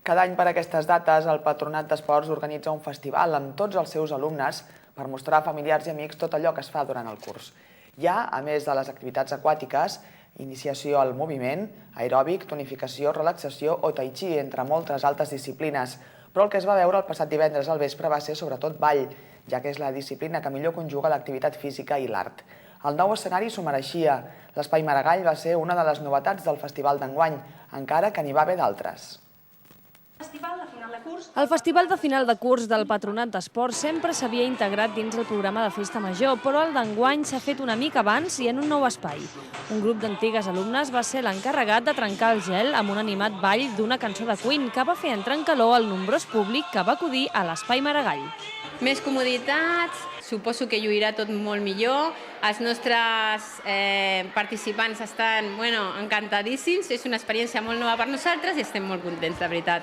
Cada any per aquestes dates, el Patronat d'Esports organitza un festival amb tots els seus alumnes per mostrar a familiars i amics tot allò que es fa durant el curs. Hi ha, a més de les activitats aquàtiques, iniciació al moviment, aeròbic, tonificació, relaxació o tai chi, entre moltes altres disciplines. Però el que es va veure el passat divendres al vespre va ser sobretot ball, ja que és la disciplina que millor conjuga l'activitat física i l'art. El nou escenari s'ho mereixia. L'Espai Maragall va ser una de les novetats del festival d'enguany, encara que n'hi va haver d'altres. El festival de final de curs del Patronat d'Esports sempre s'havia integrat dins el programa de Festa Major, però el d'enguany s'ha fet una mica abans i en un nou espai. Un grup d'antigues alumnes va ser l'encarregat de trencar el gel amb un animat ball d'una cançó de Queen que va fer entrar en calor el nombrós públic que va acudir a l'Espai Maragall. Més comoditats, suposo que lluirà tot molt millor. Els nostres participants estan encantadíssims, és una experiència molt nova per nosaltres i estem molt contents, de veritat.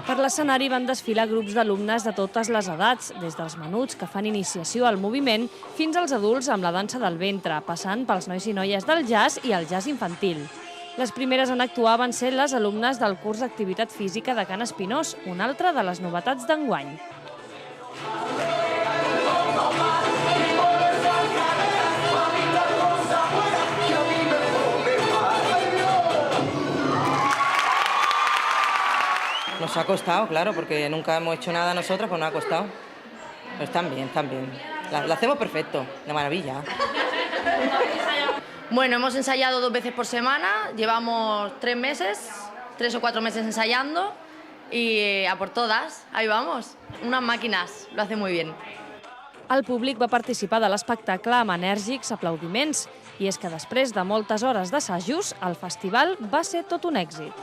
Per l'escenari van desfilar grups d'alumnes de totes les edats, des dels menuts que fan iniciació al moviment fins als adults amb la dansa del ventre, passant pels nois i noies del jazz i el jazz infantil. Les primeres en actuar van ser les alumnes del curs d'activitat física de Can Espinós, una altra de les novetats d'enguany. Nos ha costado, claro, porque nunca hemos hecho nada nosotras, pues nos ha costado. Pero están bien, están bien. Lo hacemos perfecto, de maravilla. Bueno, hemos ensayado 2 veces por semana, llevamos 3 meses, 3 o 4 meses ensayando y a por todas, ahí vamos. Unas máquinas, lo hace muy bien. El públic va participar de l'espectacle amb enèrgics aplaudiments i és que després de moltes hores d'assajos, el festival va ser tot un èxit.